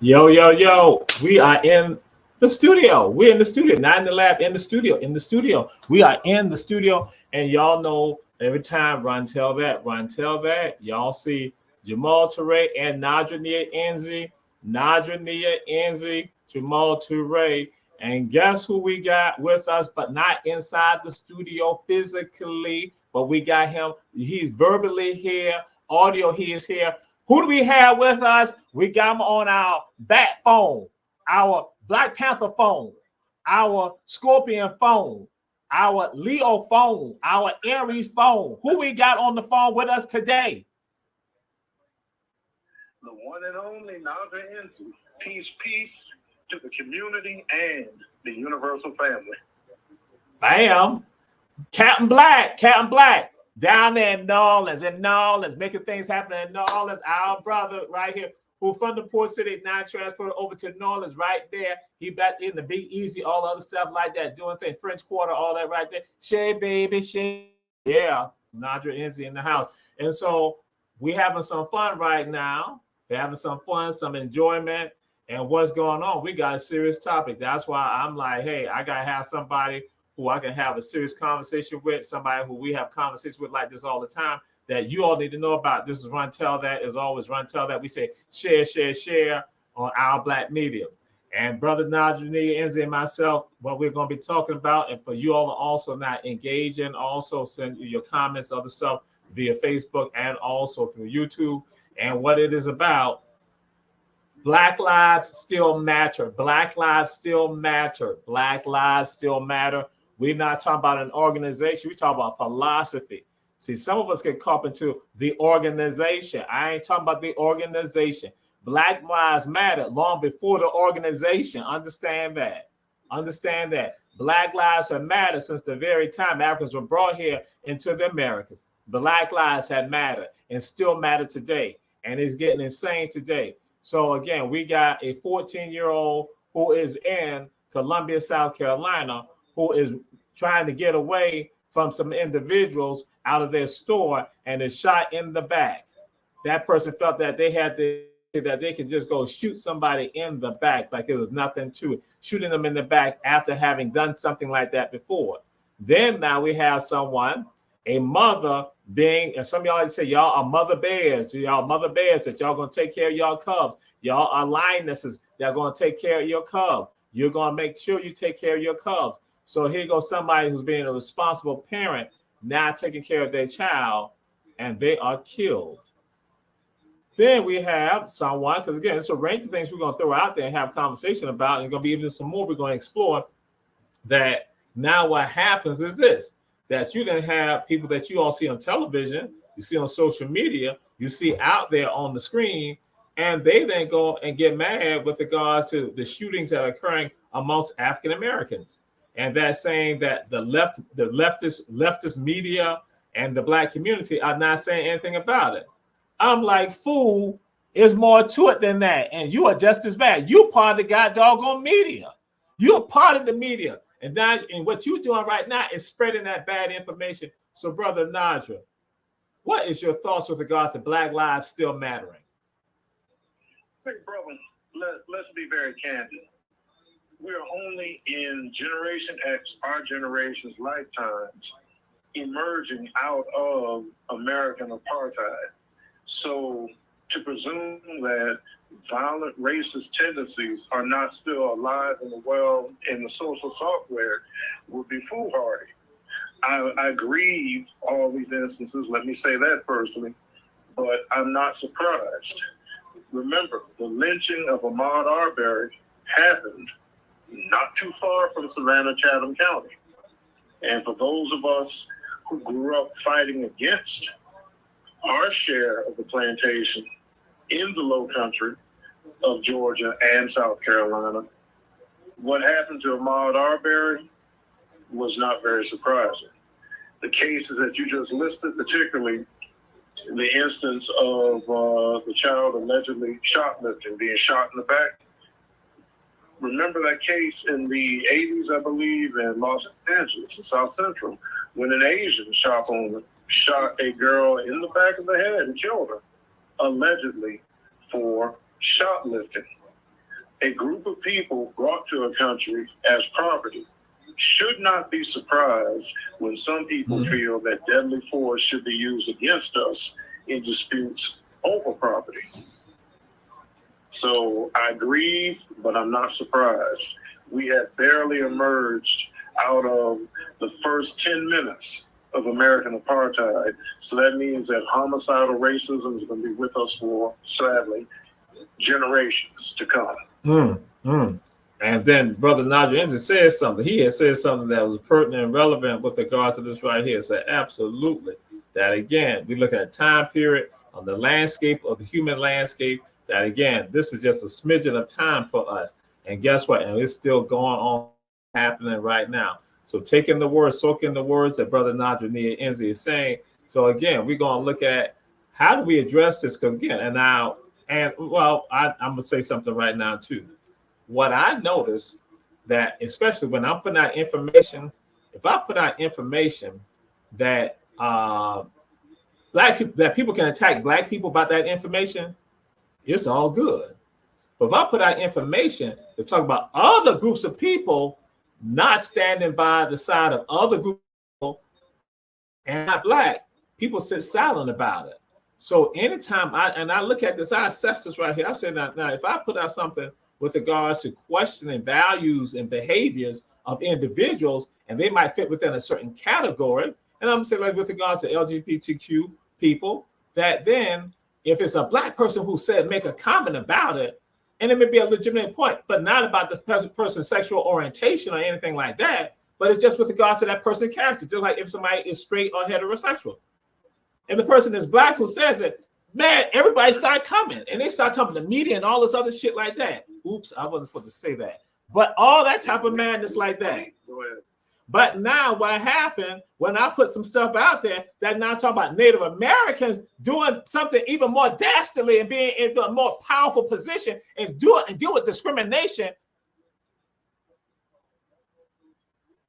Yo, yo, yo. We are in the studio. We're in the studio, not in the lab, in the studio, in the studio. We are in the studio. And y'all know every time Run Tell That, y'all see Jamal Toure and Nadra Enzi. Nadra Enzi, Jamal Toure. And guess who we got with us, but not inside the studio physically, but we got him. He's verbally here, audio, he is here. Who do we have with us? We got him on our bat phone, our Black Panther phone, our Scorpion phone, our Leo phone, our Aries phone. Who we got on the phone with us today? The one and only Nadra Enzi. Peace, peace to the community and the universal family. Bam. Captain Black, Captain Black. Down there in New Orleans, making things happen in New Orleans. Our brother right here, who from the Port City now transferred over to New Orleans right there. He back in the Big Easy, all other stuff like that, doing things, French Quarter, all that right there. Shay, baby, Shay. Yeah, Nadra Enzi in the house. And so we having some fun right now. We're having some fun, some enjoyment. And what's going on? We got a serious topic. That's why I'm like, hey, I got to have somebody who I can have a serious conversation with, somebody who we have conversations with like this all the time that you all need to know about. This is Run Tell That. As always, Run Tell That. We say share, share, share on our Black media. And Brother Nadra Enzi and myself, what we're going to be talking about, and for you all to also not engage in, also send your comments, other stuff via Facebook and also through YouTube. And what it is about, Black lives still matter. Black lives still matter. Black lives still matter. We're not talking about an organization. We're talking about philosophy. See, some of us get caught into the organization. I ain't talking about the organization. Black lives matter long before the organization. Understand that. Understand that. Black lives have mattered since the very time Africans were brought here into the Americas. Black lives have mattered and still matter today. And it's getting insane today. So again, we got a 14-year-old who is in Columbia, South Carolina, who is trying to get away from some individuals out of their store and is shot in the back. That person felt that they could just go shoot somebody in the back like it was nothing to it, shooting them in the back after having done something like that before. Then now we have someone, a mother being, and some of y'all say y'all are mother bears, y'all mother bears that y'all gonna take care of y'all cubs. Y'all are lionesses that are gonna take care of your cub. You're gonna make sure you take care of your cubs. So here goes somebody who's being a responsible parent, now taking care of their child, and they are killed. Then we have someone, because again, it's a range of things we're gonna throw out there and have a conversation about, and gonna be even some more we're gonna explore. That now what happens is this, that you then have people that you all see on television, you see on social media, you see out there on the screen, and they then go and get mad with regards to the shootings that are occurring amongst African Americans. And that's saying that the leftist media and the Black community are not saying anything about it. I'm like, fool, there's more to it than that. And you are just as bad. You're part of the god doggone media. You're part of the media. And now, and what you're doing right now is spreading that bad information. So, Brother Nadra, what is your thoughts with regards to Black lives still mattering? Hey, brother, let's be very candid. We're only in Generation X, our generation's lifetimes, emerging out of American apartheid. So to presume that violent racist tendencies are not still alive and well in the social software would be foolhardy. I grieve all these instances, let me say that firstly, but I'm not surprised. Remember, the lynching of Ahmaud Arbery happened not too far from Savannah, Chatham County. And for those of us who grew up fighting against our share of the plantation in the low country of Georgia and South Carolina, what happened to Ahmaud Arbery was not very surprising. The cases that you just listed, particularly the instance of the child allegedly shoplifting, being shot in the back. Remember that case in the 80s, I believe, in Los Angeles, in South Central, when an Asian shop owner shot a girl in the back of the head and killed her, allegedly for shoplifting. a group of people brought to a country as property should not be surprised when some people feel that deadly force should be used against us in disputes over property. So I grieve, but I'm not surprised. We have barely emerged out of the first 10 minutes of American apartheid. So that means that homicidal racism is going to be with us for, sadly, generations to come. And then Brother Nadra Enzi says something. He had said something that was pertinent and relevant with regards to this right here. So absolutely, that again, we look at a time period on the landscape of the human landscape, that again, this is just a smidgen of time for us. And guess what? And it's still going on, happening right now. So taking the words, soaking the words that Brother Nadra Enzi is saying. So again, we're going to look at how do we address this? Because again, I'm going to say something right now too. What I notice that, especially when I'm putting out information, if I put out information that that people can attack black people about that information, it's all good. But if I put out information to talk about other groups of people not standing by the side of other groups of people and not black, people sit silent about it. So anytime I look at this, I assess this right here. I say now if I put out something with regards to questioning values and behaviors of individuals, and they might fit within a certain category, and I'm gonna say like with regards to LGBTQ people, that then if it's a black person who said make a comment about it, and it may be a legitimate point, but not about the person's sexual orientation or anything like that, but it's just with regards to that person's character, just like if somebody is straight or heterosexual. And the person is black who says it, man, everybody start coming and they start talking to the media and all this other shit like that. Oops, I wasn't supposed to say that. But all that type of madness like that. But now what happened when I put some stuff out there that now talk about Native Americans doing something even more dastardly and being in a more powerful position and deal with discrimination.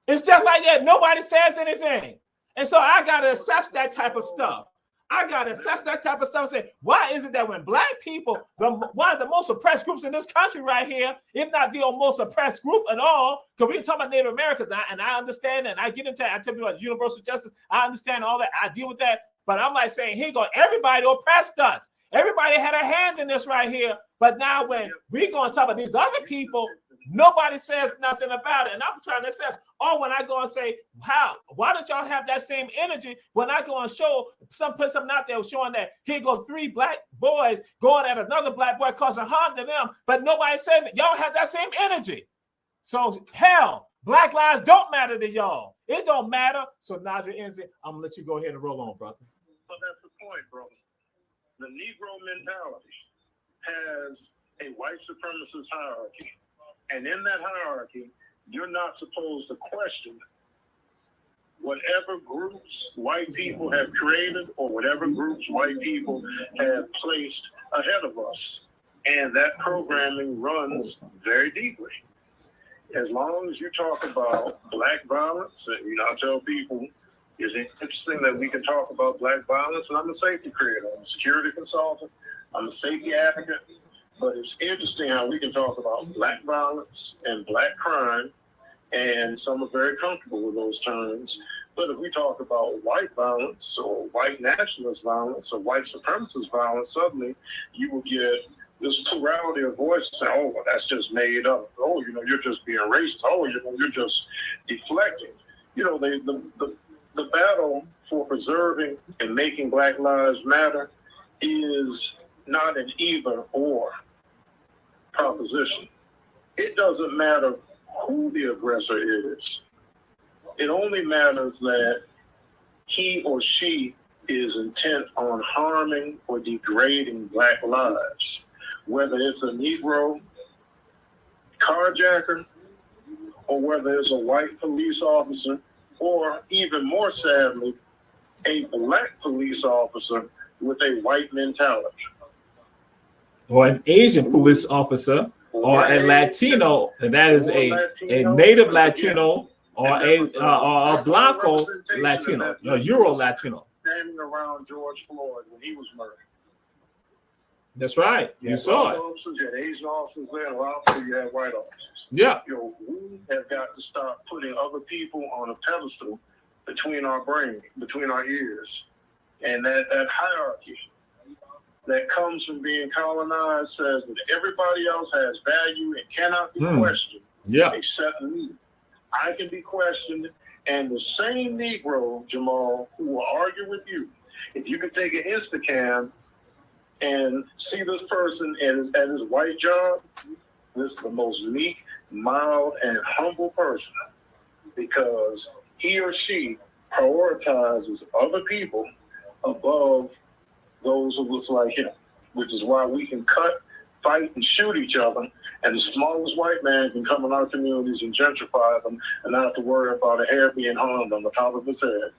It's just like that. Nobody says anything. And so I got to assess that type of stuff. I got to assess that type of stuff and say, why is it that when black people, one of the most oppressed groups in this country right here, if not the most oppressed group at all, because we talk about Native Americans, and I understand, and I get into it, I tell people about universal justice, I understand all that, I deal with that, but I'm like saying, here you go, everybody oppressed us. Everybody had a hand in this right here, but now when we going to talk about these other people, nobody says nothing about it. And I'm trying to say, when I go and say, why don't y'all have that same energy when I go and put something out there showing that here go 3 black boys going at another black boy causing harm to them, but nobody said that y'all have that same energy. So hell, black lives don't matter to y'all. It don't matter. So Nadra Enzi, I'm gonna let you go ahead and roll on, brother. But that's the point, brother. The Negro mentality has a white supremacist hierarchy. And in that hierarchy, you're not supposed to question whatever groups white people have created or whatever groups white people have placed ahead of us. And that programming runs very deeply. As long as you talk about black violence, and I tell people, it's interesting that we can talk about black violence, and I'm a safety creator, I'm a security consultant, I'm a safety advocate. But it's interesting how we can talk about black violence and black crime, and some are very comfortable with those terms. But if we talk about white violence or white nationalist violence or white supremacist violence, suddenly you will get this plurality of voices saying, oh, well, that's just made up. Oh, you're just being racist. Oh, you're just deflecting. The battle for preserving and making Black Lives Matter is not an either or proposition. It doesn't matter who the aggressor is. It only matters that he or she is intent on harming or degrading Black lives, whether it's a Negro carjacker or whether it's a white police officer, or even more sadly, a Black police officer with a white mentality. Or an Asian police officer, or a Latino, and that is a native Latino, or a Blanco Latino, a Euro Latino. Standing around George Floyd when he was murdered. That's right. You saw it. Officers, you had Asian officers there, and also you had white officers. Yeah. We have got to stop putting other people on a pedestal between our brain, between our ears. And that hierarchy that comes from being colonized says that everybody else has value and cannot be questioned except me. I can be questioned, and the same Negro, Jamal, who will argue with you, if you could take an Instacam and see this person at his white job, this is the most meek, mild, and humble person, because he or she prioritizes other people above those who look like him, which is why we can cut, fight, and shoot each other, and the smallest white man can come in our communities and gentrify them and not have to worry about a hair being harmed on the top of his head.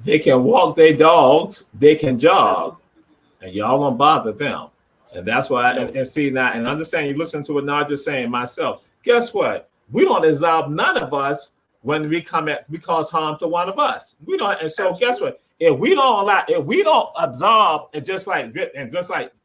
They can walk their dogs, they can jog, and y'all won't bother them. And that's why, and see now, and understand, you listen to what Nadra's saying, myself, guess what? We don't absolve none of us when we cause harm to one of us. We don't, and so guess what? If we don't absolve and just like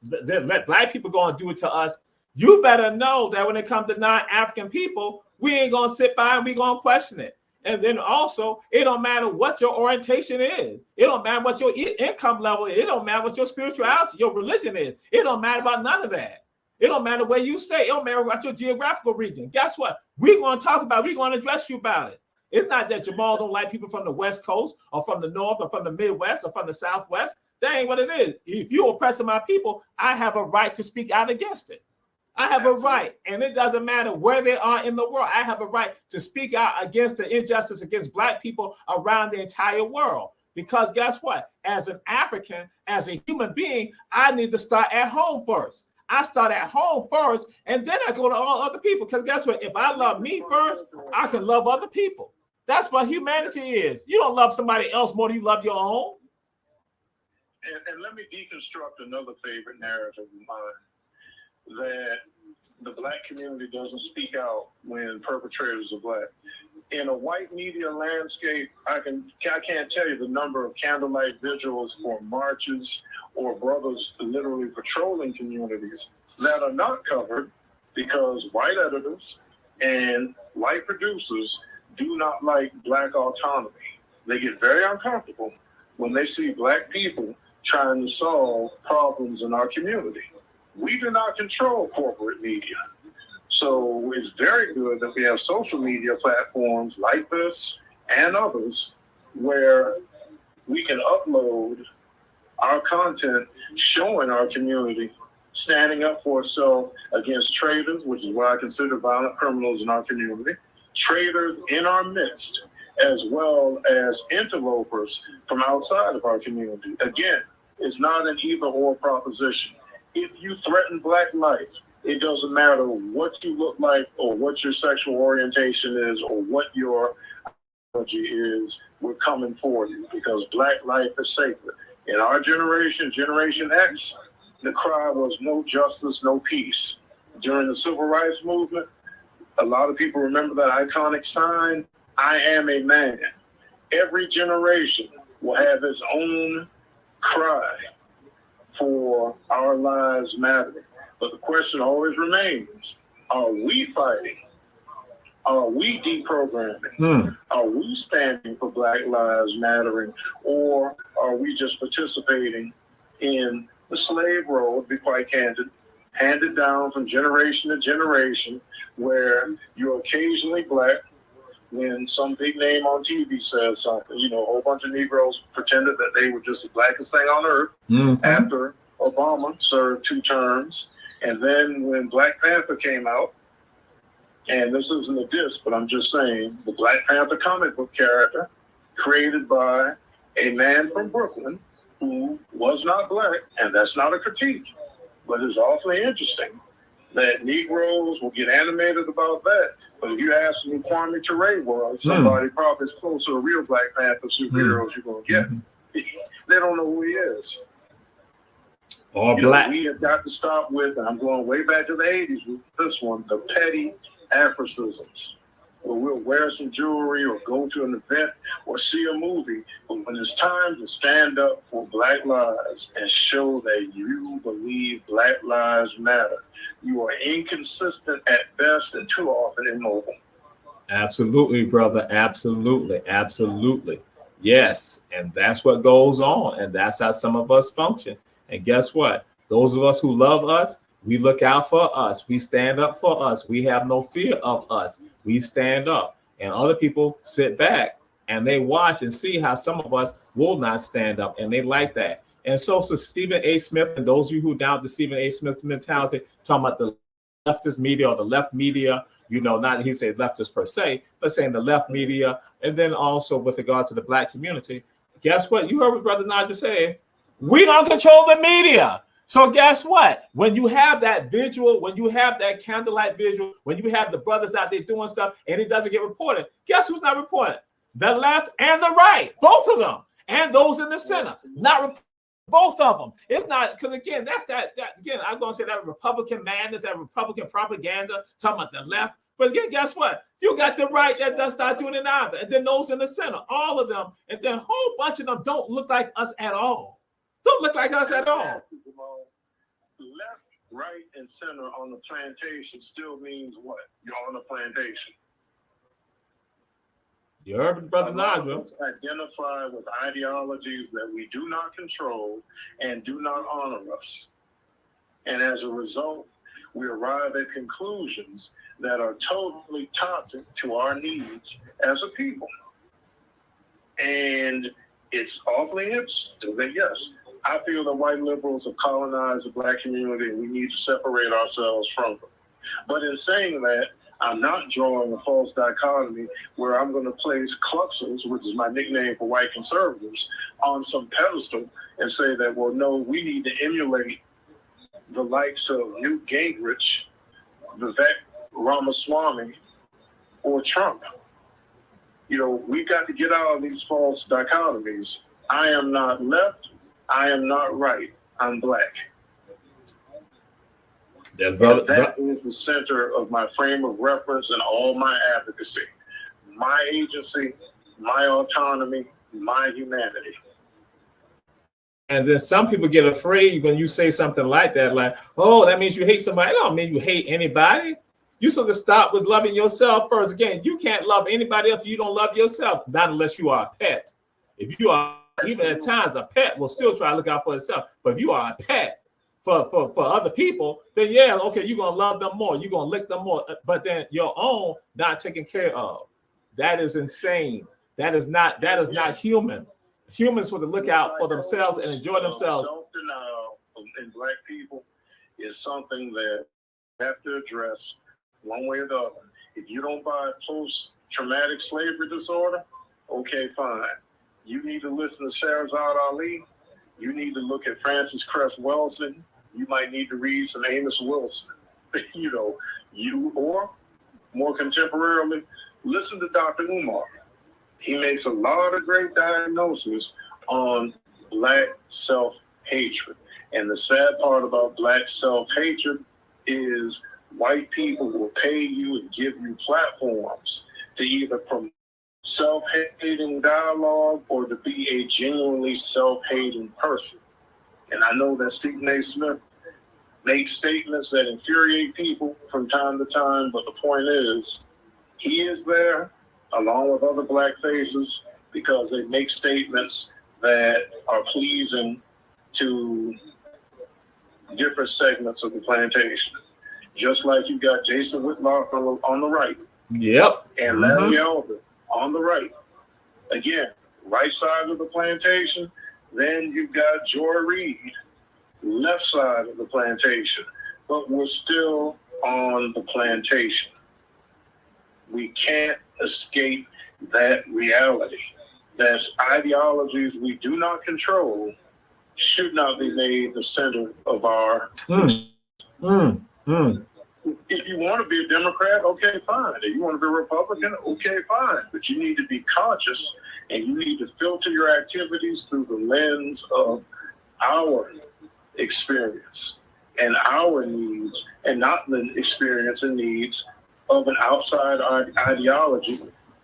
let black people go and do it to us, you better know that when it comes to non-African people, we ain't gonna sit by and we gonna question it. And then also, it don't matter what your orientation is. It don't matter what your income level is. It don't matter what your spirituality, your religion is. It don't matter about none of that. It don't matter where you stay. It don't matter about your geographical region. Guess what? We're going to talk about it. We're going to address you about it. It's not that Jamal don't like people from the West Coast or from the North or from the Midwest or from the Southwest. That ain't what it is. If you're oppressing my people, I have a right to speak out against it. I have a right, and it doesn't matter where they are in the world. I have a right to speak out against the injustice against black people around the entire world. Because guess what? As an African, as a human being, I need to start at home first. I start at home first, and then I go to all other people. Because guess what? If I love me first, I can love other people. That's what humanity is. You don't love somebody else more than you love your own. And let me deconstruct another favorite narrative of mine, that the black community doesn't speak out when perpetrators are black. In a white media landscape, I can't tell you the number of candlelight vigils or marches or brothers literally patrolling communities that are not covered because white editors and white producers do not like black autonomy. They get very uncomfortable when they see black people trying to solve problems in our community. We do not control corporate media. So it's very good that we have social media platforms like this and others where we can upload our content showing our community standing up for itself against traitors, which is what I consider violent criminals in our community, traitors in our midst, as well as interlopers from outside of our community. Again, it's not an either or proposition. If you threaten black life, it doesn't matter what you look like or what your sexual orientation is or what your ideology is, we're coming for you because black life is sacred. In our generation, Generation X, the cry was no justice, no peace. During the Civil Rights Movement, a lot of people remember that iconic sign, I am a man. Every generation will have its own cry for our lives mattering. But the question always remains, are we fighting? Are we deprogramming? Are we standing for Black Lives Mattering? Or are we just participating in the slave road, be quite candid, handed down from generation to generation, where you're occasionally black when some big name on TV says something. You know, a whole bunch of Negroes pretended that they were just the blackest thing on earth after Obama served 2 terms. And then when Black Panther came out, and this isn't a diss, but I'm just saying, the Black Panther comic book character created by a man from Brooklyn who was not black, and that's not a critique, but it's awfully interesting that Negroes will get animated about that. But if you ask me who Kwame Ture was, somebody probably is closer to real Black Panther superheroes you're going to get. They don't know who he is. Or black. We have got to stop with, and I'm going way back to the 80s with this one, the petty Africisms. or we'll wear some jewelry or go to an event or see a movie. But when it's time to stand up for Black lives and show that you believe Black lives matter, you are inconsistent at best and too often immobile. Absolutely, brother. Absolutely. Absolutely. Yes. And that's what goes on. And that's how some of us function. And guess what? Those of us who love us, we look out for us. We stand up for us. We have no fear of us. We stand up. And other people sit back and they watch and see how some of us will not stand up. And they like that. And so Stephen A. Smith, and those of you who doubt the Stephen A. Smith mentality, talking about the leftist media or the left media, not he said leftist per se, but saying the left media, and then also with regard to the Black community. Guess what? You heard what Brother Nadra said. We don't control the media. So guess what? When you have that visual, when you have that candlelight visual, when you have the brothers out there doing stuff and it doesn't get reported, guess who's not reporting? The left and the right, both of them, and those in the center, not reporting. Both of them. It's not, because again, that's that again, I'm going to say that Republican madness, that Republican propaganda, talking about the left. But again, guess what? You got the right that does not doing it either. And then those in the center, all of them, and then a whole bunch of them don't look like us at all. Don't look like us at all. Left, right, and center on the plantation still means what? You're on a plantation. You heard Brother Nadra. Identify with ideologies that we do not control and do not honor us. And as a result, we arrive at conclusions that are totally toxic to our needs as a people. And it's awfully interesting that, yes, I feel that white liberals have colonized the Black community and we need to separate ourselves from them. But in saying that, I'm not drawing a false dichotomy where I'm going to place Kluxels, which is my nickname for white conservatives, on some pedestal and say that, well, no, we need to emulate the likes of Newt Gingrich, Vivek Ramaswamy, or Trump. We've got to get out of these false dichotomies. I am not left. I am not right. I'm Black. That is the center of my frame of reference and all my advocacy. My agency, my autonomy, my humanity. And then some people get afraid when you say something like that, like, oh, that means you hate somebody. I don't mean you hate anybody. You sort of start with loving yourself first. Again, you can't love anybody else if you don't love yourself, not unless you are a pet. If you are, even at times, a pet will still try to look out for itself. But if you are a pet, for other people, then yeah, okay, you're gonna love them more, you're gonna lick them more, but then your own not taken care of. That is insane. That is not human. Humans want to look out for themselves and enjoy themselves. Self-denial in Black people is something that we have to address one way or the other. If you don't buy post-traumatic slavery disorder, okay, fine. You need to listen to Shahrazad Ali. You need to look at Francis Cress Welsing. You might need to read some Amos Wilson. Or more contemporarily, listen to Dr. Umar. He makes a lot of great diagnoses on Black self-hatred. And the sad part about Black self-hatred is white people will pay you and give you platforms to either promote self-hating dialogue or to be a genuinely self-hating person. And I know that Stephen A. Smith makes statements that infuriate people from time to time, but the point is, he is there along with other Black faces because they make statements that are pleasing to different segments of the plantation. Just like you got Jason Whitlock on the right. Yep. And Larry Elder on the right. Again, right side of the plantation. Then you've got Joy Reid, left side of the plantation. But we're still on the plantation. We can't escape that reality. That ideologies we do not control should not be made the center of our. If you want to be a Democrat, okay, fine. If you want to be a Republican, okay, fine. But you need to be conscious and you need to filter your activities through the lens of our experience and our needs and not the experience and needs of an outside ideology,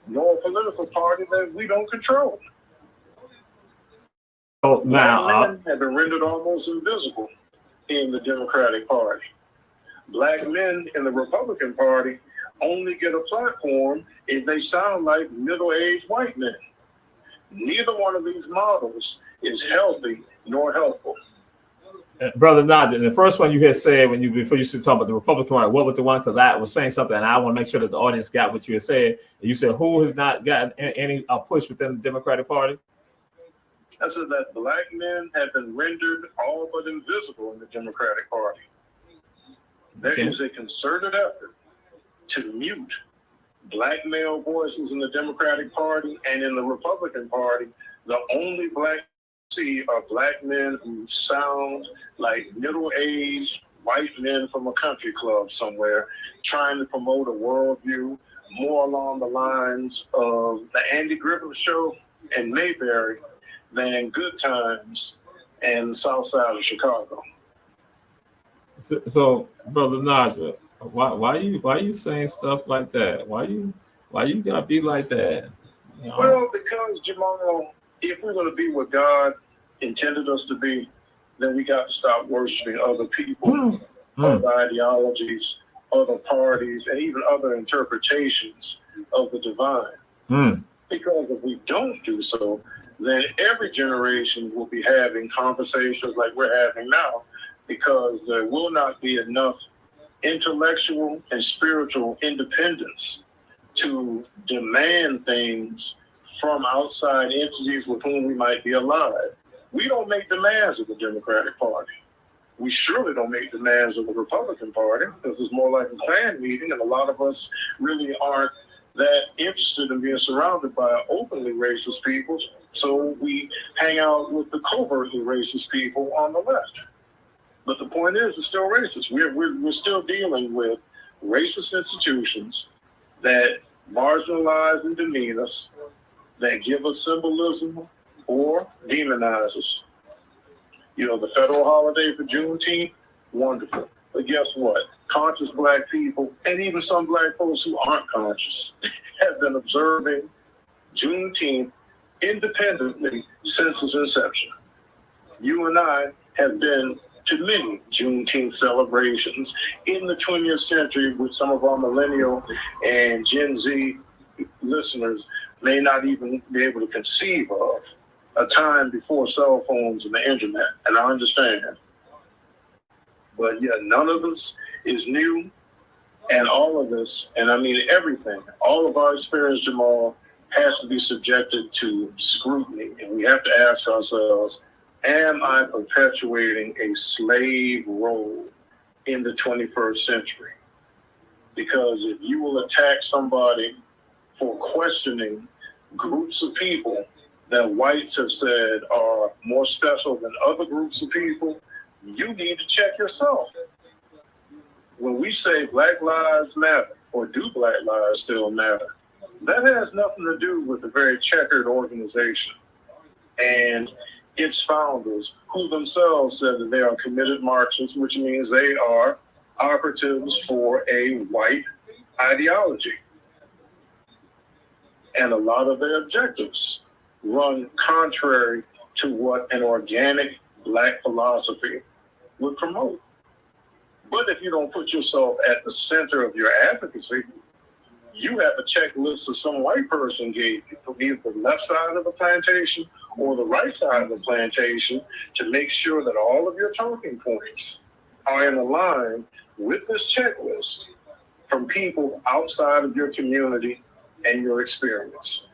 nor a political party that we don't control. So Black now, men have been rendered almost invisible in the Democratic Party. Black men in the Republican Party only get a platform if they sound like middle-aged white men. Neither one of these models is healthy nor helpful. Brother Nadra, the first one you had said before you started talking about the Republican Party, what was the one? Because I was saying something, and I want to make sure that the audience got what you had said. You said who has not gotten any push within the Democratic Party? I said that black men have been rendered all but invisible in the Democratic Party. There is a concerted effort to mute black male voices in the Democratic Party, and in the Republican Party, the only black see are black men who sound like middle-aged white men from a country club somewhere, trying to promote a worldview more along the lines of the Andy Griffith Show and Mayberry than Good Times and the South Side of Chicago. So Brother Nadra, why you saying stuff like that? Why you gotta be like that? You know? Well, because Jamal, if we're going to be what God intended us to be, then we got to stop worshiping other people, other ideologies, other parties, and even other interpretations of the divine. Because if we don't do so, then every generation will be having conversations like we're having now, because there will not be enough intellectual and spiritual independence to demand things from outside entities with whom we might be allied. We don't make demands of the Democratic Party. We surely don't make demands of the Republican Party, because it's more like a clan meeting, and a lot of us really aren't that interested in being surrounded by openly racist people, so we hang out with the covertly racist people on the left. But the point is, it's still racist. We're still dealing with racist institutions that marginalize and demean us, that give us symbolism or demonize us. You know, the federal holiday for Juneteenth, wonderful. But guess what? Conscious black people, and even some black folks who aren't conscious, have been observing Juneteenth independently since its inception. You and I have been to many Juneteenth celebrations in the 20th century, which some of our millennial and Gen Z listeners may not even be able to conceive of, a time before cell phones and the internet, and I understand. But yeah, none of this is new, and all of this, and I mean everything, all of our experience, Jamal, has to be subjected to scrutiny, and we have to ask ourselves, am I perpetuating a slave role in the 21st century? Because if you will attack somebody for questioning groups of people that whites have said are more special than other groups of people, you need to check yourself. When we say Black Lives Matter, or do Black Lives still matter, that has nothing to do with a very checkered organization and its founders, who themselves said that they are committed Marxists, which means they are operatives for a white ideology. And a lot of their objectives run contrary to what an organic black philosophy would promote. But if you don't put yourself at the center of your advocacy, you have a checklist that some white person gave you from either the left side of the plantation or the right side of the plantation to make sure that all of your talking points are in line with this checklist from people outside of your community and your experience.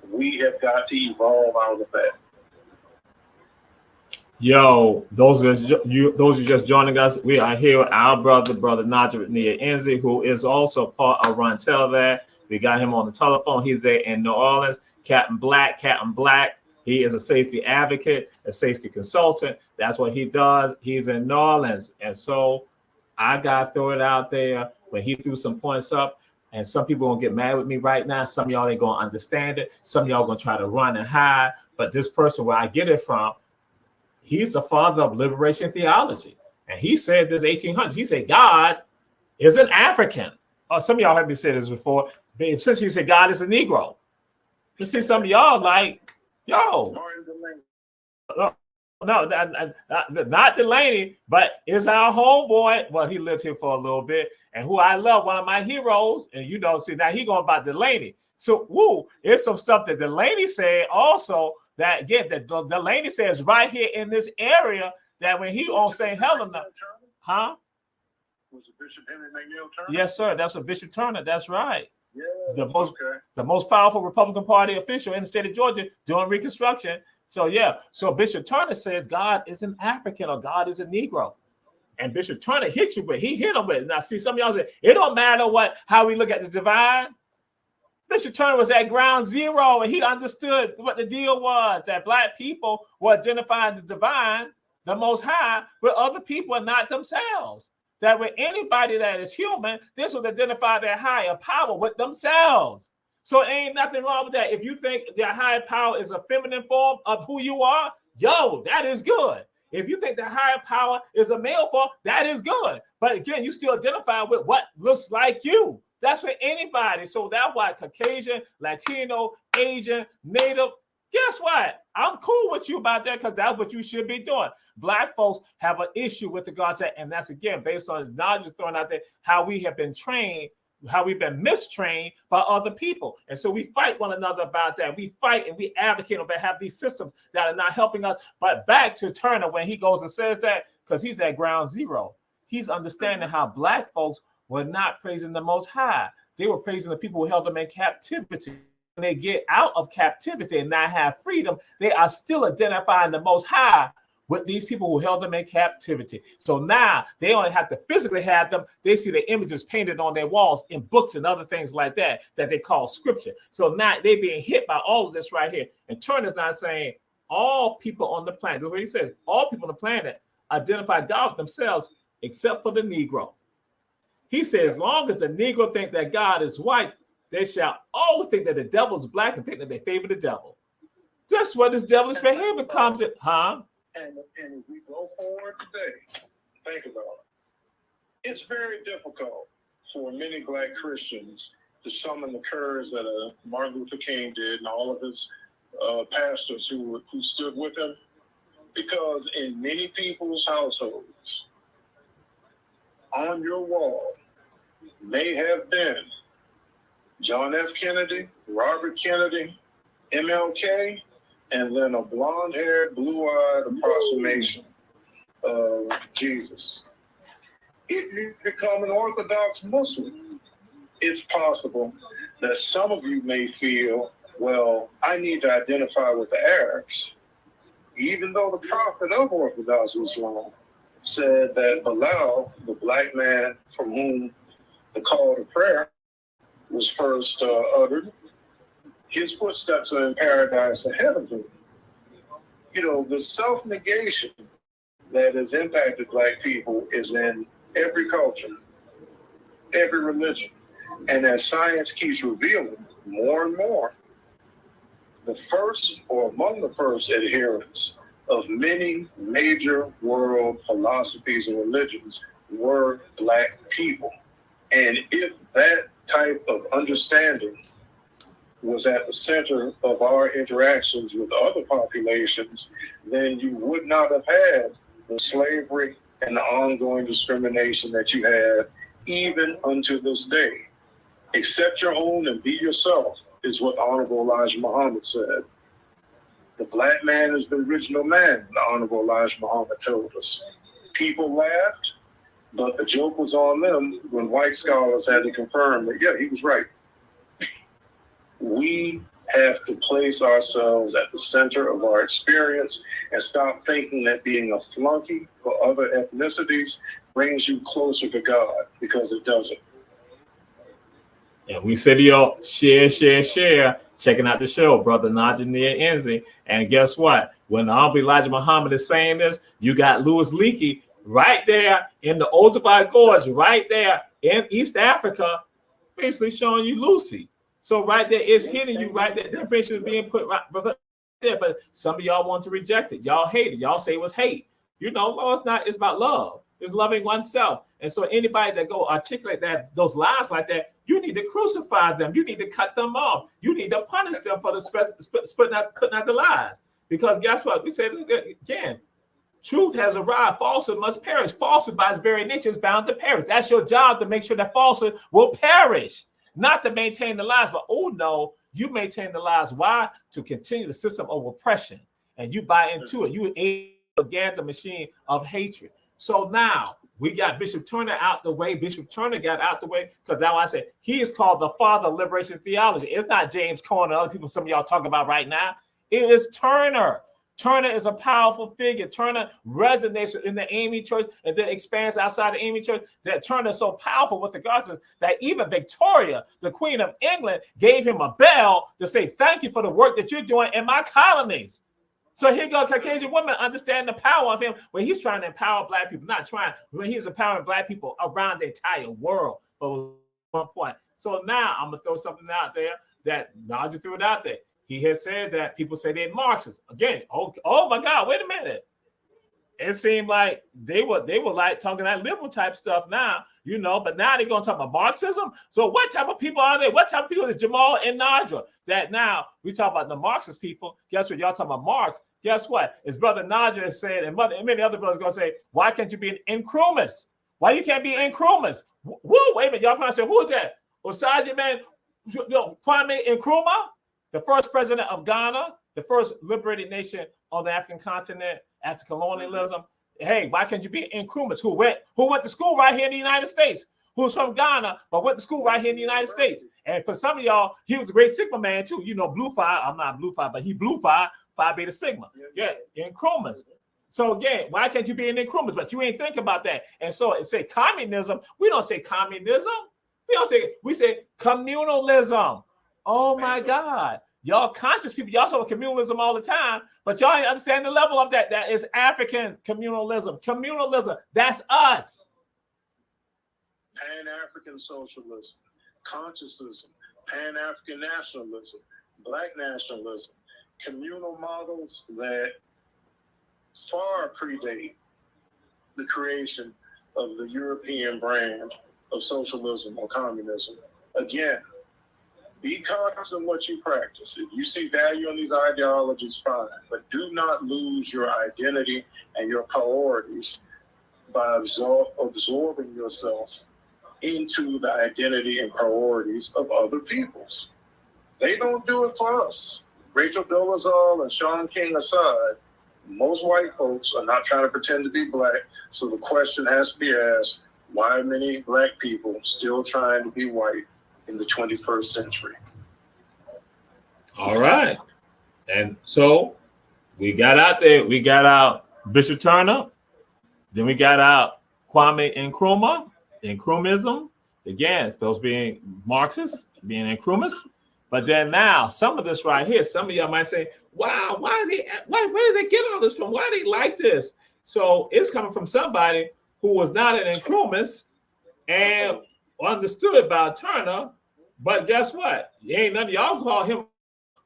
We have got to evolve out of that. Yo, those are just joining us. We are here with our brother Nadra Enzi, who is also part of Run Tell That. We got him on the telephone. He's there in New Orleans. Captain Black. He is a safety advocate, a safety consultant. That's what he does. He's in New Orleans. And so I got to throw it out there when he threw some points up. And some people gonna get mad with me right now. Some of y'all ain't gonna understand it. Some of y'all gonna try to run and hide. But this person, where I get it from, he's the father of liberation theology. And he said this 1800s. He said God is an African. some of y'all heard me say this before. But since you said God is a Negro, you see some of y'all like, yo, no, not Delaney, but is our homeboy. Well, he lived here for a little bit, and who I love, one of my heroes. And you know, see now he going about Delaney. So, woo, it's some stuff that Delaney said also that again that Delaney says right here in this area that when he on St. Helena, huh? Was it Bishop Henry McNeil Turner? Yes, sir. That's a Bishop Turner. That's right. Yeah, the most powerful Republican Party official in the state of Georgia during Reconstruction. So yeah, so Bishop Turner says God is an African or God is a Negro, and Bishop Turner hit you with. He hit him with. Now see, some of y'all say it don't matter how we look at the divine. Bishop Turner was at ground zero, and he understood what the deal was, that black people were identifying the divine, the Most High, with other people and not themselves. That with anybody that is human, this will identify their higher power with themselves. So it ain't nothing wrong with that. If you think their higher power is a feminine form of who you are, yo, that is good. If you think the higher power is a male form, that is good. But again, you still identify with what looks like you. That's for anybody. So that's why Caucasian, Latino, Asian, Native, guess what? I'm cool with you about that because that's what you should be doing. Black folks have an issue with the God set, and that's again based on the knowledge thrown out there, how we have been trained, how we've been mistrained by other people. And so we fight one another about that. We fight and we advocate on behalf of these systems that are not helping us. But back to Turner when he goes and says that, because he's at ground zero. He's understanding how black folks were not praising the Most High. They were praising the people who held them in captivity. When they get out of captivity and not have freedom, they are still identifying the Most High with these people who held them in captivity. So now they only have to physically have them. They see the images painted on their walls in books and other things like that they call scripture. So now they're being hit by all of this right here. And Turner's not saying all people on the planet. That's what he says. All people on the planet identify God with themselves except for the Negro. He says, as long as the Negro think that God is white, they shall always think that the devil is black and think that they favor the devil. That's what this devilish behavior comes in, huh? And as we go forward today, think about it. It's very difficult for many black Christians to summon the courage that Martin Luther King did and all of his pastors who stood with him, because in many people's households, on your wall may have been John F. Kennedy, Robert Kennedy, MLK, and then a blonde-haired, blue-eyed approximation of Jesus. If you become an Orthodox Muslim, it's possible that some of you may feel, well, I need to identify with the Arabs, even though the prophet of Orthodox Islam said that Bilal, the black man from whom the call to prayer was first uttered, his footsteps are in paradise ahead of him. You know, the self-negation that has impacted black people is in every culture, every religion. And as science keeps revealing more and more, the first or among the first adherents of many major world philosophies and religions were black people. And if that type of understanding was at the center of our interactions with other populations, then you would not have had the slavery and the ongoing discrimination that you have even unto this day. Accept your own and be yourself is what Honorable Elijah Muhammad said. The black man is the original man, the Honorable Elijah Muhammad told us. People laughed, but the joke was on them when white scholars had to confirm that, yeah, he was right. We have to place ourselves at the center of our experience and stop thinking that being a flunky for other ethnicities brings you closer to God, because it doesn't. And we said to y'all, share. Checking out the show, Brother Nadra Enzi. And guess what? When Honorable Elijah Muhammad is saying this, you got Louis Leakey right there in the Olduvai Gorge, right there in East Africa, basically showing you Lucy. So right there is hitting you right there. The information is being put right there, but some of y'all want to reject it. Y'all hate it. Y'all say it was hate. You know, no, it's not. It's about love. is loving oneself. And so anybody that go articulate that those lies like that, you need to crucify them. You need to cut them off. You need to punish them for putting out the lies. Because guess what? We said again, truth has arrived. Falsehood must perish. Falsehood by its very nature is bound to perish. That's your job, to make sure that falsehood will perish, not to maintain the lies. But oh no, you maintain the lies. Why? To continue the system of oppression. And you buy into it. You again the machine of hatred. So now we got Bishop Turner out the way. Bishop Turner got out the way because now I said he is called the father of liberation theology. It's not James Cone and other people some of y'all talk about right now. It is Turner. Turner is a powerful figure. Turner resonates in the AME church and then expands outside the AME church. That Turner is so powerful with the gospel that even Victoria, the Queen of England, gave him a bell to say, thank you for the work that you're doing in my colonies. So here goes Caucasian women understand the power of him when he's trying to empower black people, not trying, when he's empowering black people around the entire world. But one point. So now I'm going to throw something out there that Nadra threw it out there. He has said that people say they're Marxists. Again, oh my God, wait a minute. It seemed like they were like talking that liberal type stuff now, you know, but now they're going to talk about Marxism. So what type of people are they? What type of people is Jamal and Nadra? That now we talk about the Marxist people. Guess what? Y'all talking about Marx. Guess what? His brother Nadra has said, and many other brothers going to say, why can't you be an Nkrumah? Why you can't be an Nkrumah? Woo, wait a minute. Y'all probably say, who is that? Osagie, man, Kwame Nkrumah? The first president of Ghana, the first liberated nation on the African continent after colonialism. Hey, why can't you be an Nkrumah? Who went to school right here in the United States? Who's from Ghana, but went to school right here in the United States. And for some of y'all, he was a great Sigma man too. You know, Blue Phi. I'm not Blue Phi, but he Blue Phi Beta Sigma. Yeah, Nkrumahs. So again, why can't you be an Nkrumah? But you ain't think about that. And so it say communism. We don't say communism. We say communalism. Oh my God. Y'all conscious people, y'all talk about communalism all the time, but y'all ain't understand the level of that. That is African communalism. Communalism, that's us. Pan-African socialism, consciousism, Pan-African nationalism, Black nationalism, communal models that far predate the creation of the European brand of socialism or communism. Again, be conscious in what you practice. If you see value in these ideologies, fine, but do not lose your identity and your priorities by absorbing yourself into the identity and priorities of other peoples. They don't do it for us. Rachel Dolezal and Sean King aside, most white folks are not trying to pretend to be black, so the question has to be asked, why are many black people still trying to be white in the 21st century? All right. And so we got out there, we got out Bishop Turner, then we got out Kwame Nkrumah, Nkrumahism. Again, supposed to be Marxist, being Nkrumahs. But then now, some of this right here, some of y'all might say, wow, where did they get all this from? Why do they like this? So it's coming from somebody who was not an Nkrumah and understood about Turner. But guess what? Ain't none of y'all call him.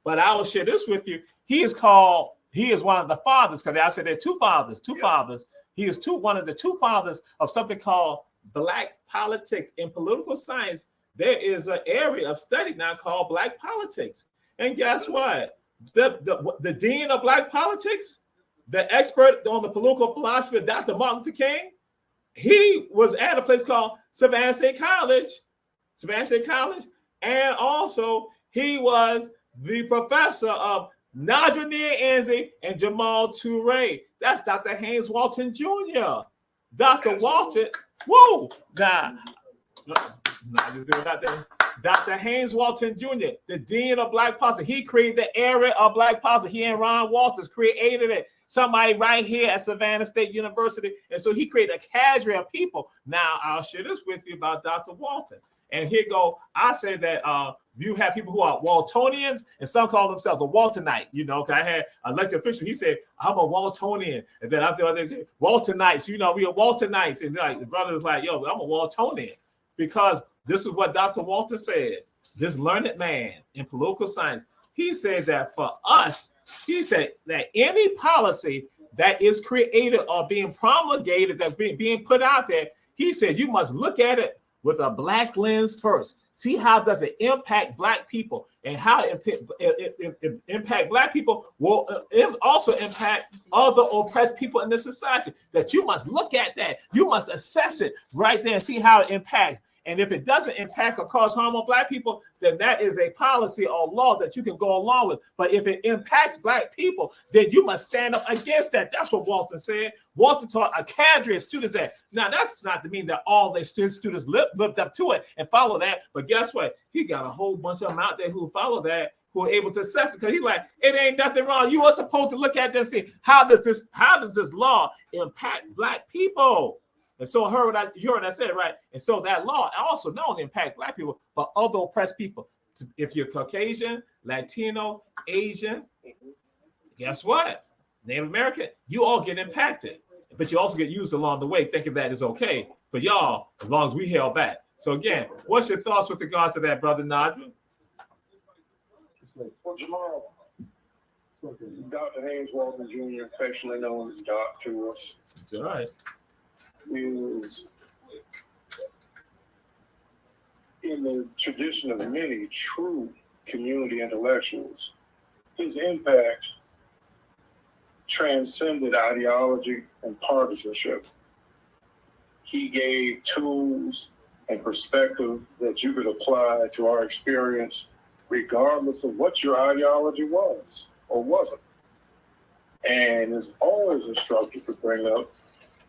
But I will share this with you. He is one of the fathers, because I said there are two fathers. He is one of the two fathers of something called Black politics. In political science, there is an area of study now called Black politics. And guess what? The dean of Black politics, the expert on the political philosophy of Dr. Martin Luther King, he was at a place called Savannah State College, and also he was the professor of Nadra Enzi and Jamal Touré. That's Dr. Haynes Walton Jr. Dr. Walton, whoa, just doing that thing. Dr. Haynes Walton Jr., the dean of Black politics. He created the area of Black politics. He and Ron Walters created it. Somebody right here at Savannah State University. And so he created a cadre of people. Now, I'll share this with you about Dr. Walton. And here go, I said that you have people who are Waltonians, and some call themselves a Waltonite. You know, because I had an elected official, he said, I'm a Waltonian. And then I thought they said, Waltonites, you know, we are Waltonites. And like the brother was like, yo, I'm a Waltonian. Because this is what Dr. Walton said, this learned man in political science. He said that for us, he said that any policy that is created or being promulgated, that's being put out there, he says you must look at it with a black lens first. See how does it impact black people, and how it impact black people will also impact other oppressed people in the society. That you must look at that. You must assess it right there and see how it impacts. And if it doesn't impact or cause harm on black people, then that is a policy or law that you can go along with. But if it impacts black people, then you must stand up against that. That's what Walton said. Walton taught a cadre of students that. Now, that's not to mean that all the students lived up to it and follow that. But guess what? He got a whole bunch of them out there who follow that, who are able to assess it, because he's like, it ain't nothing wrong. You are supposed to look at this and see how does this law impact black people? And so you heard what I said, right? And so that law also not only impact black people, but other oppressed people. If you're Caucasian, Latino, Asian, guess what? Native American, you all get impacted. But you also get used along the way, thinking that is okay for y'all, as long as we held back. So again, what's your thoughts with regards to that, Brother Nadra? Well, Jamal, Dr. Haynes Walton Jr., affectionately known as Doc to us, That's all right. is in the tradition of many true community intellectuals. His impact transcended ideology and partisanship. He gave tools and perspective that you could apply to our experience, regardless of what your ideology was or wasn't. And it's always instructive to bring up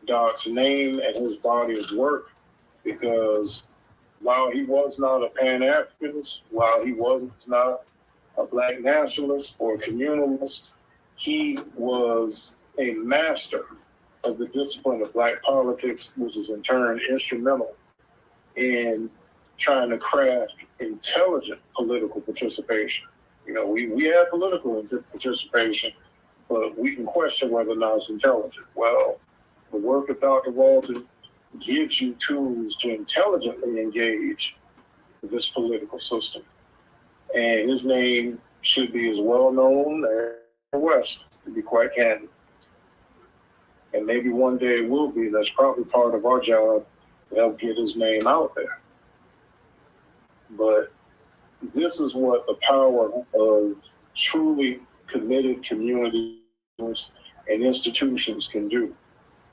Doc's name and his body of work, because while he was not a Pan-Africanist, while he was not a Black nationalist or a communalist, he was a master of the discipline of Black politics, which is in turn instrumental in trying to craft intelligent political participation. You know, we have political participation, but we can question whether or not it's intelligent. Well, the work of Dr. Walton gives you tools to intelligently engage this political system. And his name should be as well known as the West, to be quite candid. And maybe one day it will be. That's probably part of our job, to help get his name out there. But this is what the power of truly committed communities and institutions can do.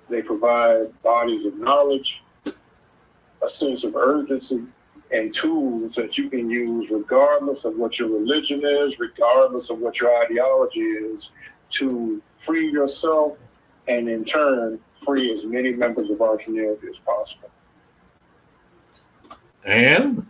They provide bodies of knowledge, a sense of urgency, and tools that you can use regardless of what your religion is, regardless of what your ideology is, to free yourself and in turn free as many members of our community as possible. And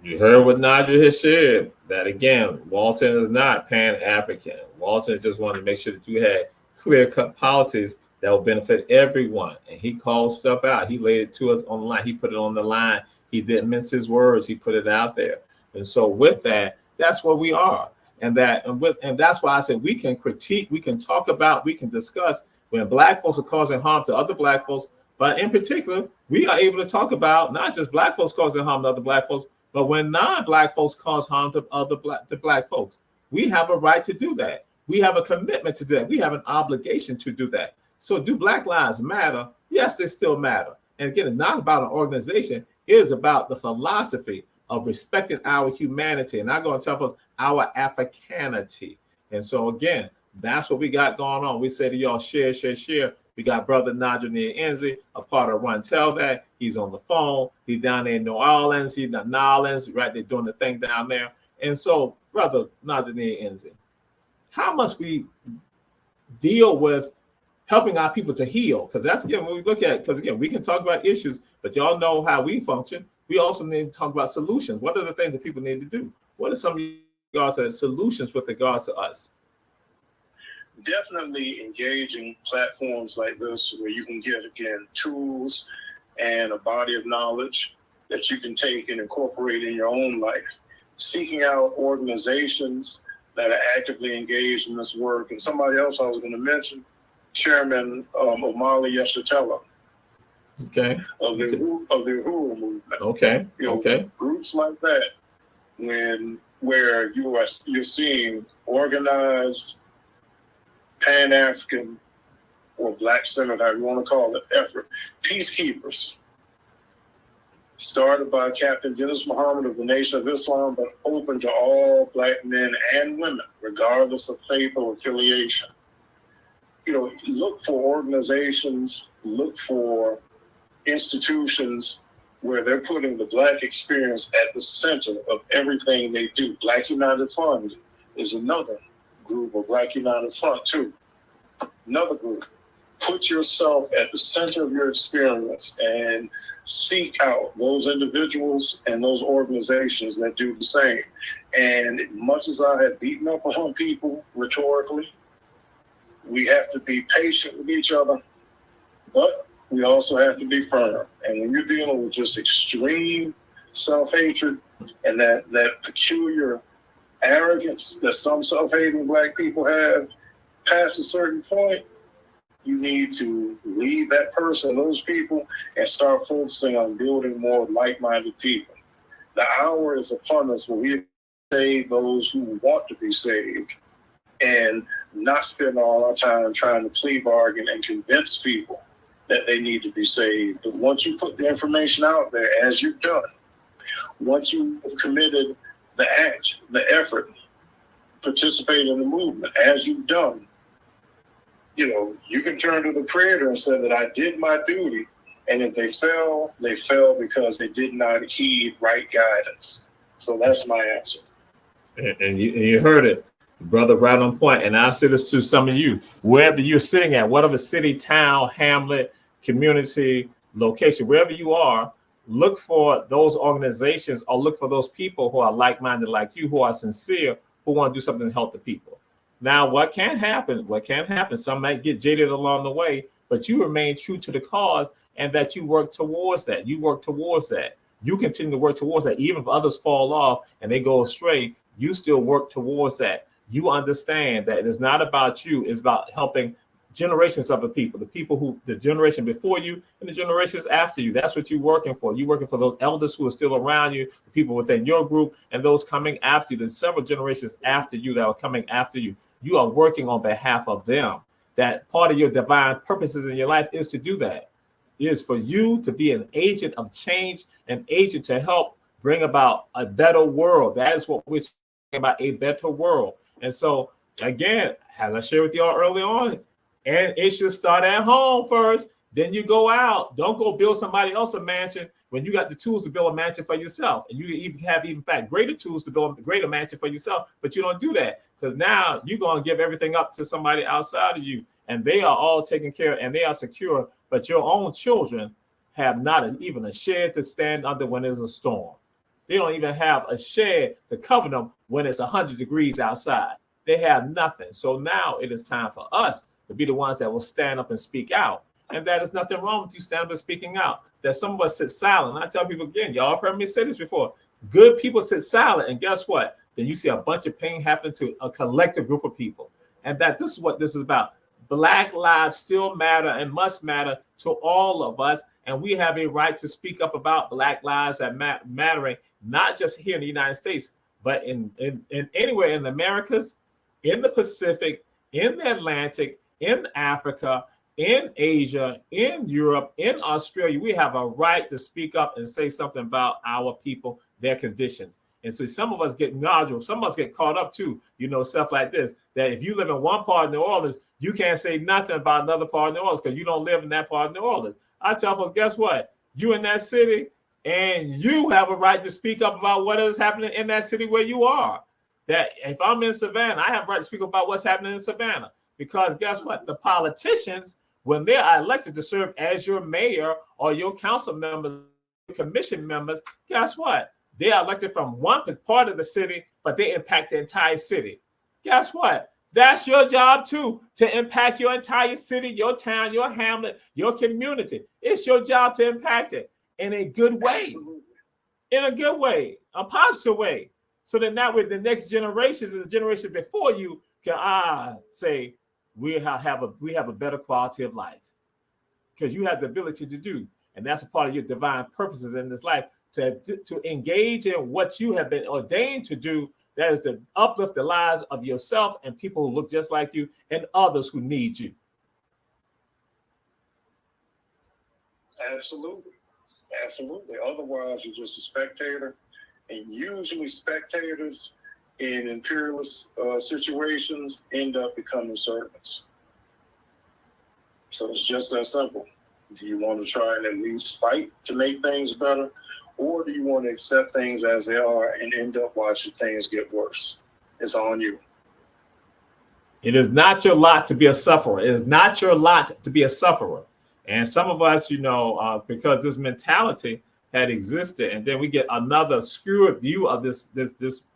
you heard what Nadra has shared, that again, Walton is not Pan-African. Walton just wanted to make sure that you had clear-cut policies that will benefit everyone. And he called stuff out. He laid it to us on the line. He put it on the line. He didn't mince his words. He put it out there. And so with that, that's where we are. And that's why I said we can critique, we can talk about, we can discuss when Black folks are causing harm to other Black folks. But in particular, we are able to talk about not just Black folks causing harm to other Black folks, but when non-Black folks cause harm to other Black folks. We have a right to do that. We have a commitment to do that. We have an obligation to do that. So do Black lives matter? Yes, they still matter. And again, it's not about an organization. It is about the philosophy of respecting our humanity. And I'm going to tell us our Africanity. And so again, that's what we got going on. We say to y'all, share, share, share. We got Brother Nadra Enzi, a part of Run Tell That. He's on the phone. He's down there in New Orleans. He's in New Orleans, right there doing the thing down there. And so, Brother Nadra Enzi, how must we deal with helping our people to heal? Because that's, again, when we look at, because again, we can talk about issues, but y'all know how we function. We also need to talk about solutions. What are the things that people need to do? What are some of your solutions with regards to us? Definitely engaging platforms like this where you can get, again, tools and a body of knowledge that you can take and incorporate in your own life. Seeking out organizations that are actively engaged in this work. And somebody else I was going to mention, Chairman Omali Yeshitela. Okay. Of the Uhuru movement. Okay. You know, okay. Groups like that, where you're seeing organized Pan-African or Black Centered, however you want to call it, effort, peacekeepers, started by Captain Dennis Muhammad of the Nation of Islam, but open to all Black men and women, regardless of faith or affiliation. You know, look for organizations, look for institutions where they're putting the Black experience at the center of everything they do. Black United Fund is another group, or Black United Front too, another group. Put yourself at the center of your experience and seek out those individuals and those organizations that do the same. And much as I have beaten up on people rhetorically, we have to be patient with each other, but we also have to be firm. And when you're dealing with just extreme self-hatred and that peculiar arrogance that some self-hating Black people have, past a certain point, you need to leave that person, those people, and start focusing on building more like-minded people. The hour is upon us where we save those who want to be saved and not spend all our time trying to plea bargain and convince people that they need to be saved. But once you put the information out there, as you've done, once you've committed the act, the effort, participate in the movement, as you've done, you know, you can turn to the Creator and say that I did my duty. And if they fell because they did not heed right guidance. So that's my answer. And you heard it, brother, right on point. And I say this to some of you, wherever you're sitting at, whatever city, town, hamlet, community, location, wherever you are, look for those organizations or look for those people who are like-minded like you, who are sincere, who want to do something to help the people. Now, what can happen? Some might get jaded along the way, but you remain true to the cause and that you work towards that. You work towards that. You continue to work towards that. Even if others fall off and they go astray, you still work towards that. You understand that it's not about you. It's about helping generations of the people who, the generation before you and the generations after you. That's what you're working for. You're working for those elders who are still around you, the people within your group, and those coming after you. There's several generations after you that are coming after you. You are working on behalf of them. That part of your divine purposes in your life is to do that. It is for you to be an agent of change, an agent to help bring about a better world. That is what we're talking about, a better world. And so, again, as I shared with y'all early on, and it should start at home first. Then you go out. Don't go build somebody else a mansion when you got the tools to build a mansion for yourself. And you even have, in fact, greater tools to build a greater mansion for yourself. But you don't do that because now you're going to give everything up to somebody outside of you. And they are all taken care of and they are secure. But your own children have not even a shed to stand under when there's a storm. They don't even have a shed to cover them when it's 100 degrees outside. They have nothing. So now it is time for us to be the ones that will stand up and speak out. And that is nothing wrong with you standing up and speaking out. That some of us sit silent. And I tell people again, y'all have heard me say this before. Good people sit silent. And guess what? Then you see a bunch of pain happen to a collective group of people. And that this is what this is about. Black lives still matter and must matter to all of us. And we have a right to speak up about Black lives that mattering, not just here in the United States, but in anywhere in the Americas, in the Pacific, in the Atlantic, in Africa, in Asia, in Europe, in Australia. We have a right to speak up and say something about our people, their conditions. And so some of us get nodules, some of us get caught up too, stuff like this, that if you live in one part of New Orleans, you can't say nothing about another part of New Orleans because you don't live in that part of New Orleans. I tell folks, guess what? You in that city and you have a right to speak up about what is happening in that city where you are. That if I'm in Savannah, I have a right to speak about what's happening in Savannah. Because guess what? The politicians, when they are elected to serve as your mayor or your council members, commission members, guess what? They are elected from one part of the city, but they impact the entire city. Guess what? That's your job too, to impact your entire city, your town, your hamlet, your community. It's your job to impact it in a good way, in a good way, a positive way. So that now with the next generations and the generation before you can say, we have a better quality of life because you have the ability to do. And that's a part of your divine purposes in this life, to engage in what you have been ordained to do. That is to uplift the lives of yourself and people who look just like you and others who need you. Absolutely. Absolutely. Otherwise, you're just a spectator. And usually spectators in imperialist situations end up becoming servants. So it's just that simple. Do you want to try and at least fight to make things better? Or do you want to accept things as they are and end up watching things get worse? It's on you. It is not your lot to be a sufferer. It is not your lot to be a sufferer. And some of us, because this mentality had existed, and then we get another skewed view of this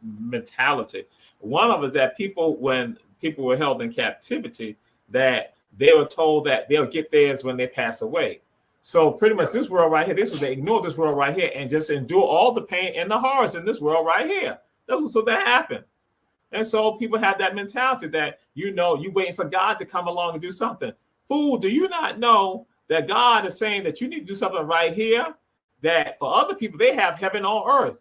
mentality. One of it is that when people were held in captivity, that they were told that they'll get theirs when they pass away. So pretty much this world right here, they ignore this world right here and just endure all the pain and the horrors in this world right here. So that happened. And so people have that mentality that, you waiting for God to come along and do something. Fool, do you not know that God is saying that you need to do something right here? That for other people, they have heaven on earth.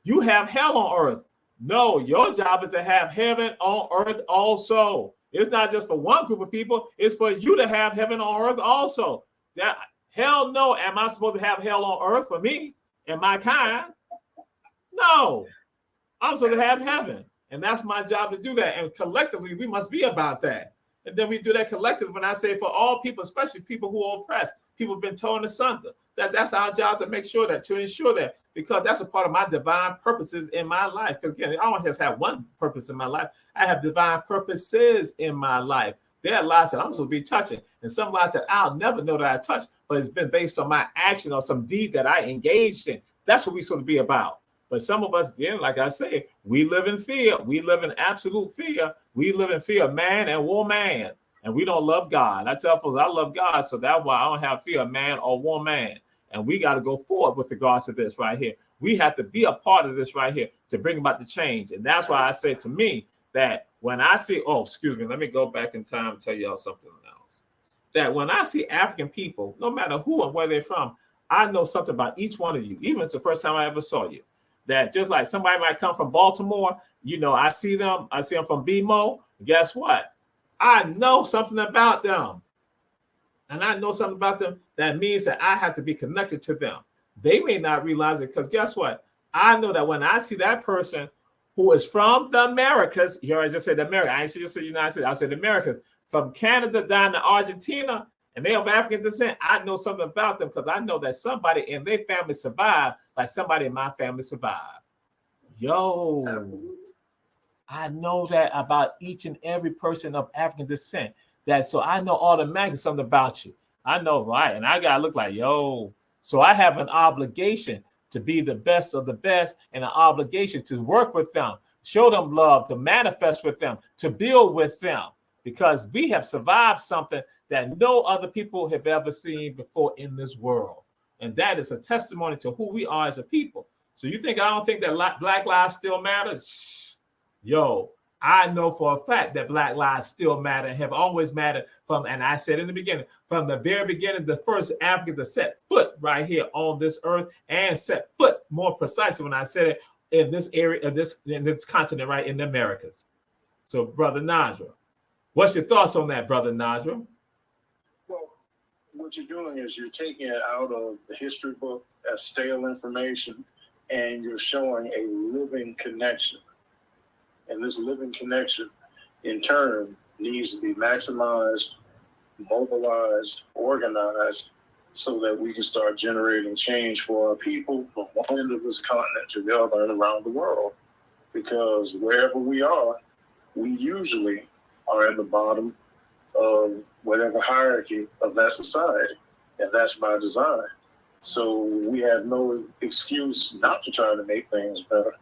You have hell on earth. No, your job is to have heaven on earth also. It's not just for one group of people. It's for you to have heaven on earth also. That hell no, am I supposed to have hell on earth for me and my kind? No, I'm supposed to have heaven. And that's my job to do that. And collectively, we must be about that. And then we do that collectively. When I say for all people, especially people who are oppressed, people have been torn asunder, that's our job to ensure that, because that's a part of my divine purposes in my life. Because again, I don't just have one purpose in my life. I have divine purposes in my life. There are lives that I'm supposed to be touching, and some lives that I'll never know that I touched, but it's been based on my action or some deed that I engaged in. That's what we sort of be about. But some of us, again, like I say, we live in fear. We live in absolute fear. We live in fear of man and woman, and we don't love God. I tell folks I love God, so that's why I don't have fear of man or woman. And we got to go forward with regards to this right here. We have to be a part of this right here to bring about the change. And that's why I say to me that when I see, let me go back in time and tell y'all something else. That when I see African people, no matter who and where they're from, I know something about each one of you, even if it's the first time I ever saw you. That just like somebody might come from Baltimore, I see them from BMO. Guess what? I know something about them. And I know something about them that means that I have to be connected to them. They may not realize it, because guess what? I know that when I see that person who is from the Americas, here I just said America, I ain't just say United States, I said Americas, from Canada down to Argentina, and they have African descent, I know something about them because I know that somebody in their family survived like somebody in my family survived. I know that about each and every person of African descent. So I know automatically something about you. I know, right? And I gotta look like, so I have an obligation to be the best of the best, and an obligation to work with them, show them love, to manifest with them, to build with them, because we have survived something that no other people have ever seen before in this world. And that is a testimony to who we are as a people. So you think I don't think that Black lives still matter? I know for a fact that Black lives still matter and have always mattered and I said in the beginning, from the very beginning, the first African to set foot right here on this earth, and set foot more precisely when I said it in this area, in this continent, right in the Americas. So, Brother Nadra, what's your thoughts on that, Brother Nadra? Well, what you're doing is you're taking it out of the history book as stale information, and you're showing a living connection. And this living connection, in turn, needs to be maximized, mobilized, organized, so that we can start generating change for our people from one end of this continent to the other and around the world. Because wherever we are, we usually are at the bottom of whatever hierarchy of that society, and that's by design. So we have no excuse not to try to make things better.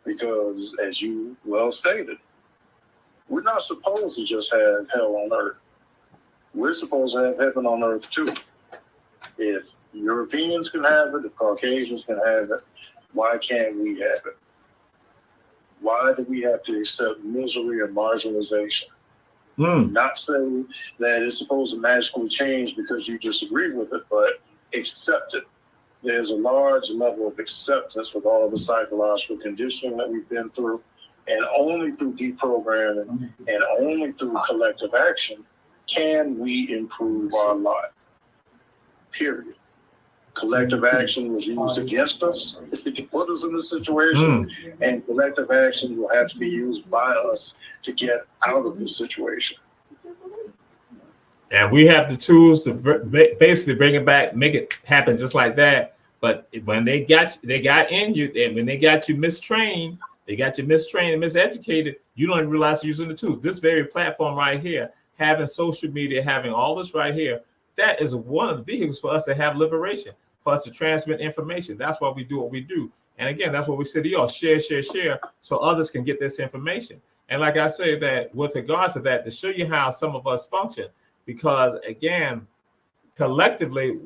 Because, as you well stated, we're not supposed to just have hell on earth. We're supposed to have heaven on earth too. If Europeans can have it, if Caucasians can have it, why can't we have it? Why do we have to accept misery and marginalization? Not saying that it's supposed to magically change because you disagree with it, but accept it. There's a large level of acceptance with all the psychological conditioning that we've been through, and only through deprogramming and only through collective action can we improve our lot. Period. Collective action was used against us to put us in this situation, and collective action will have to be used by us to get out of this situation. And we have the tools to basically bring it back, make it happen just like that. But when they got in you, and when they got you mistrained, and miseducated, you don't even realize you're using the tools. This very platform right here, having social media, having all this right here, that is one of the vehicles for us to have liberation, for us to transmit information. That's why we do what we do. And again, that's what we say to y'all, share, so others can get this information. And like I say, that with regards to that, to show you how some of us function, because again, collectively,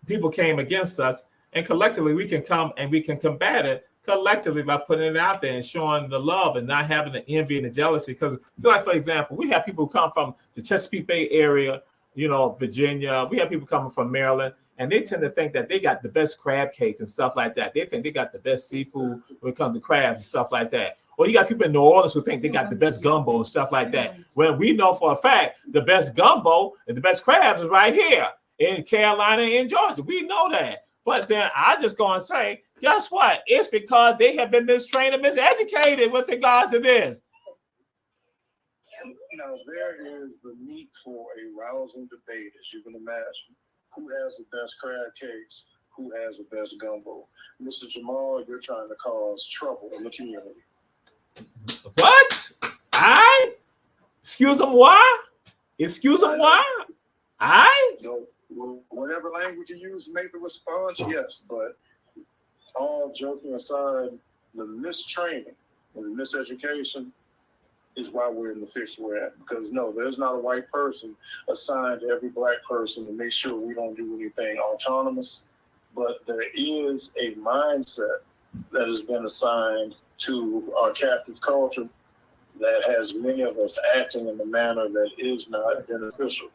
people came against us, and collectively we can come and we can combat it collectively by putting it out there and showing the love and not having the envy and the jealousy. Because, like for example, we have people who come from the Chesapeake Bay area, Virginia. We have people coming from Maryland, and they tend to think that they got the best crab cakes and stuff like that. They think they got the best seafood when it comes to crabs and stuff like that. Or you got people in New Orleans who think they got the best gumbo and stuff like that. When we know for a fact the best gumbo and the best crabs is right here in Carolina and Georgia. We know that. But then I just go and say, guess what? It's because they have been mistrained and miseducated with regards to this. Now, there is the need for a rousing debate, as you can imagine. Who has the best crab cakes? Who has the best gumbo? Mr. Jamal, you're trying to cause trouble in the community. What? Excuse them why? Whatever language you use to make the response, yes. But all joking aside, the mistraining and the miseducation is why we're in the fix we're at. Because no, there's not a white person assigned to every black person to make sure we don't do anything autonomous. But there is a mindset that has been assigned to our captive culture that has many of us acting in a manner that is not beneficial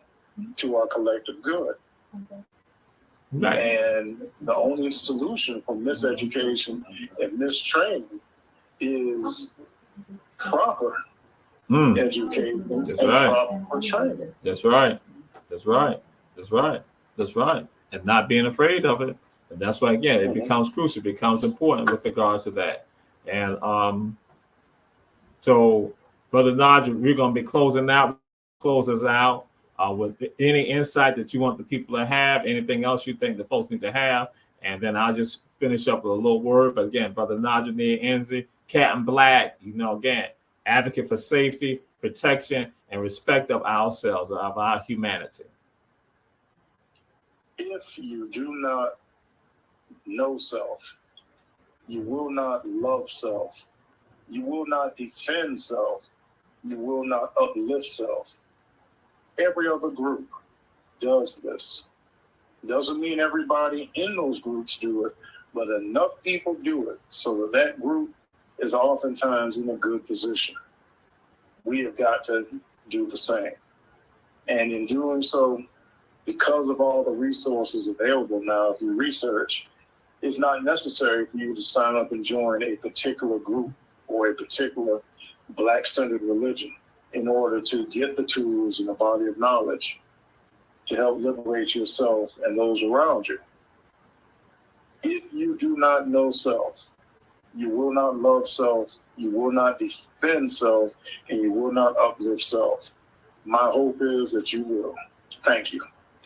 to our collective good. Right. And the only solution for miseducation and mistraining is proper education and proper training. That's right. And not being afraid of it. And that's why, again, it becomes crucial, it becomes important with regards to that. And so, Brother Nadra, we're going to be close us out with any insight that you want the people to have, anything else you think the folks need to have. And then I'll just finish up with a little word. But again, Brother Nadra Enzi, Captain Black, again, advocate for safety, protection, and respect of ourselves, of our humanity. If you do not know self, you will not love self, you will not defend self, you will not uplift self. Every other group does this. Doesn't mean everybody in those groups do it, but enough people do it so that that group is oftentimes in a good position. We have got to do the same. And in doing so, because of all the resources available now, if you research, it's not necessary for you to sign up and join a particular group or a particular Black-centered religion in order to get the tools and the body of knowledge to help liberate yourself and those around you. If you do not know self, you will not love self, you will not defend self, and you will not uplift self. My hope is that you will. Thank you.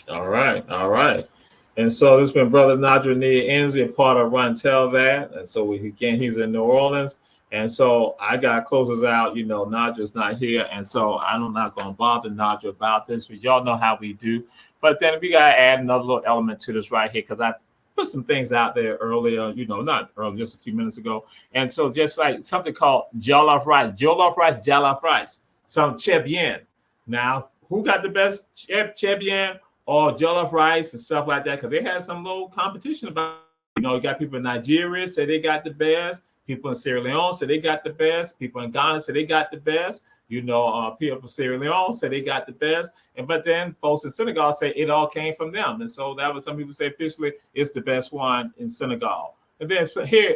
All right. And so this has been Brother Nadra Enzi, a part of Run Tell That. And so he's in New Orleans. And so I got to close us out. Nadra's not here. And so I'm not going to bother Nadra about this, but y'all know how we do. But then we got to add another little element to this right here, because I put some things out there earlier, not earlier, just a few minutes ago. And so just like something called jollof rice, some chebien. Now, who got the best chebien or jollof rice and stuff like that? Because they had some little competition about it. You got people in Nigeria say they got the best. People in Sierra Leone say they got the best. People in Ghana say they got the best. People from Sierra Leone say they got the best. But then folks in Senegal say it all came from them. And so that was, some people say officially it's the best one in Senegal. And then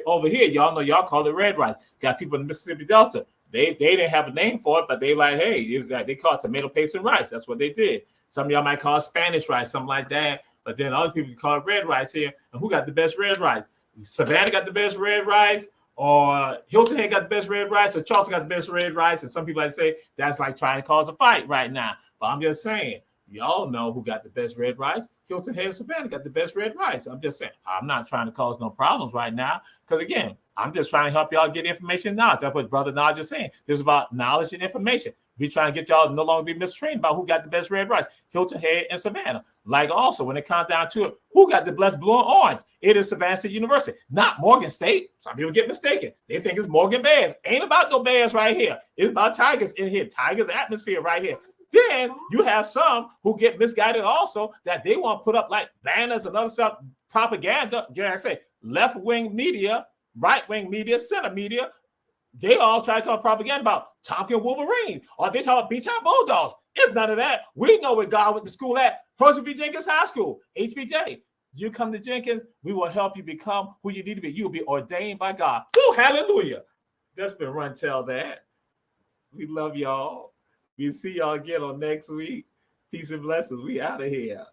over here, y'all know y'all call it red rice. Got people in the Mississippi Delta. They didn't have a name for it, but they like, hey, they call it tomato paste and rice. That's what they did. Some of y'all might call it Spanish rice, something like that. But then other people call it red rice here. And who got the best red rice? Savannah got the best red rice, or Hilton Head got the best red rice, or Charleston got the best red rice. And some people like to say that's like trying to cause a fight right now. But I'm just saying, y'all know who got the best red rice. Hilton Head and Savannah got the best red rice. I'm just saying, I'm not trying to cause no problems right now. Because again, I'm just trying to help y'all get information and knowledge. That's what Brother Naj is saying. This is about knowledge and information. We trying to get y'all to no longer be mistrained about who got the best red rice, Hilton Head and Savannah. Like also, when it comes down to it, who got the blessed blue and orange? It is Savannah State University, not Morgan State. Some people get mistaken. They think it's Morgan Bears. Ain't about no Bears right here. It's about Tigers in here. Tigers atmosphere right here. Then you have some who get misguided also that they want to put up like banners and other stuff, propaganda. You know what I say? Left-wing media, right-wing media, center media. They all try to talk propaganda about Tompkins Wolverine, or they talk about Beach High Bulldogs. It's none of that. We know where God went to school at. Hershey B. Jenkins High School, HBJ. You come to Jenkins, we will help you become who you need to be. You will be ordained by God. Woo, hallelujah. That's been Run Tell That. We love y'all. We'll see y'all again on next week. Peace and blessings. We out of here.